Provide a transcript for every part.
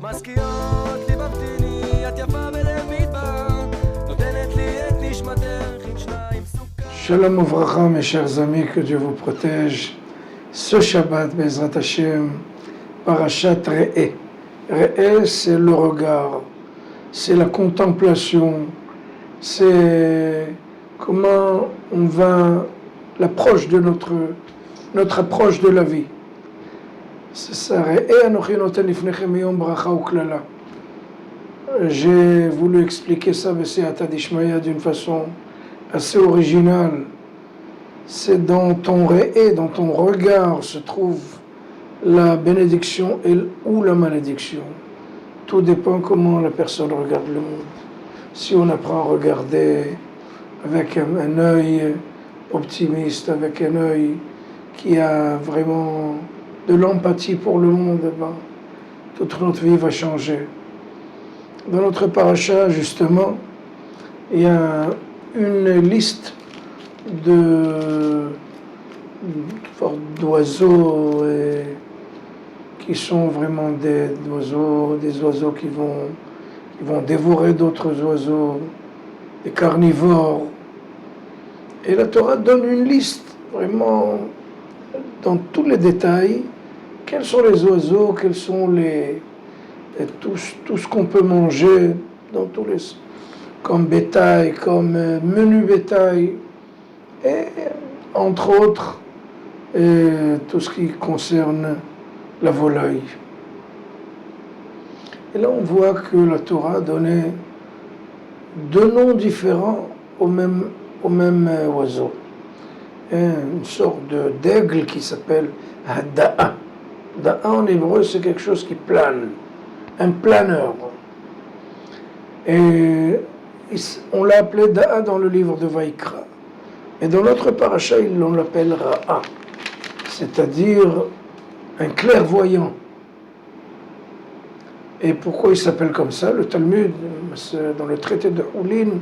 משכיעות ליבבתיני, את יפה בלב מדבר, נותנת לי את נשמתך עם שניים סוכר. Shalom Uvracha, mes chers amis, que Dieu vous protège. Ce Shabbat, Bezrat Hashem, Parashat Re'eh. Re'eh, c'est le regard, c'est la contemplation, c'est comment on va, l'approche de notre approche de la vie. C'est ça, Re'eh Anochi noten lifnechem yom bracha uklala. J'ai voulu expliquer ça, B'Siyata Dishmaya, d'une façon assez originale. C'est dans ton Re'eh, dans ton regard se trouve la bénédiction ou la malédiction. Tout dépend comment la personne regarde le monde. Si on apprend à regarder avec un œil optimiste, avec un œil qui a vraiment de l'empathie pour le monde, ben, toute notre vie va changer. Dans notre paracha, justement, il y a une liste d'oiseaux qui sont vraiment des oiseaux qui vont dévorer d'autres oiseaux, des carnivores. Et la Torah donne une liste, vraiment, dans tous les détails, quels sont les oiseaux, quels sont tout ce qu'on peut manger, dans tous les, comme bétail, comme menu bétail, et entre autres, tout ce qui concerne la volaille. Et là, on voit que la Torah donnait deux noms différents au même oiseau. Une sorte d'aigle qui s'appelle Da'a. Da'a en hébreu, c'est quelque chose qui plane, un planeur. Et on l'a appelé Da'a dans le livre de Vaïkra. Et dans notre paracha, on l'appelle Ra'a, c'est-à-dire un clairvoyant. Et pourquoi il s'appelle comme ça? Le Talmud, dans le traité de Houlin,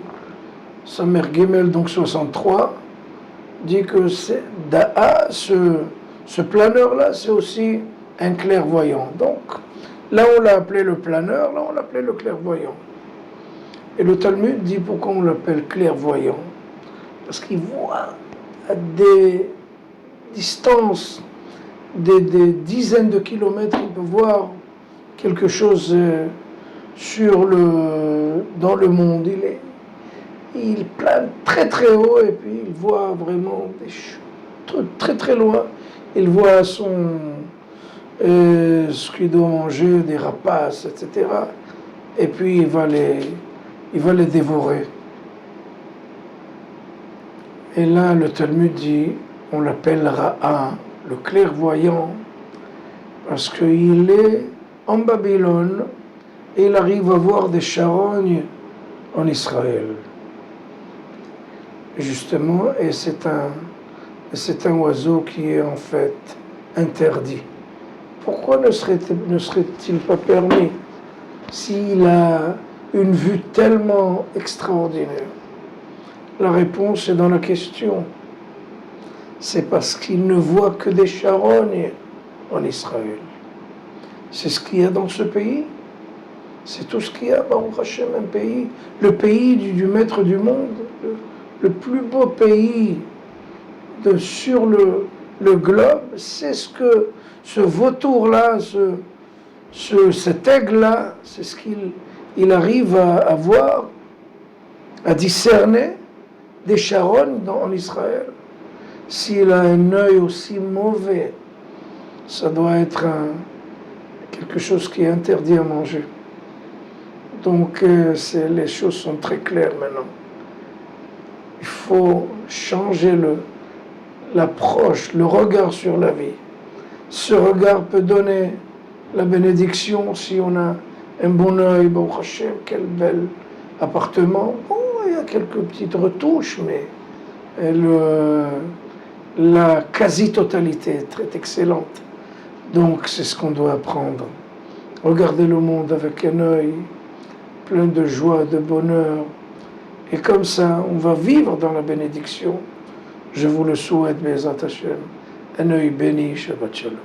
Samer Gimel, donc 63, dit que Da'a, ce planeur-là, c'est aussi un clairvoyant. Donc, là on l'a appelé le planeur, là on l'appelait le clairvoyant. Et le Talmud dit pourquoi on l'appelle clairvoyant. Parce qu'il voit à des distances, des dizaines de kilomètres, il peut voir quelque chose dans le monde. Il plane très très haut et puis il voit vraiment des trucs très très loin. Il voit ce qu'il doit manger, des rapaces, etc. Et puis il va les dévorer. Et là, le Talmud dit, on l'appelle Ra'a, le clairvoyant, parce qu'il est en Babylone et il arrive à voir des charognes en Israël. Justement, et c'est un oiseau qui est en fait interdit. Pourquoi ne serait-il pas permis s'il a une vue tellement extraordinaire? La réponse est dans la question. C'est parce qu'il ne voit que des charognes en Israël. C'est ce qu'il y a dans ce pays. C'est tout ce qu'il y a, Baruch Hashem, un pays, le pays du maître du monde, le plus beau pays sur le globe. C'est ce que ce vautour-là, cet aigle-là, c'est ce qu'il arrive à voir, à discerner des charognes en Israël. S'il a un œil aussi mauvais, ça doit être quelque chose qui est interdit à manger. Donc les choses sont très claires maintenant. Il faut changer l'approche, le regard sur la vie. Ce regard peut donner la bénédiction si on a un bon œil, Baruch Hashem, quel bel appartement. Bon, il y a quelques petites retouches, mais la quasi-totalité est excellente. Donc c'est ce qu'on doit apprendre. Regarder le monde avec un œil plein de joie, de bonheur. Et comme ça, on va vivre dans la bénédiction. Je vous le souhaite, Bezrat Hashem. Un œil béni, Shabbat Shalom.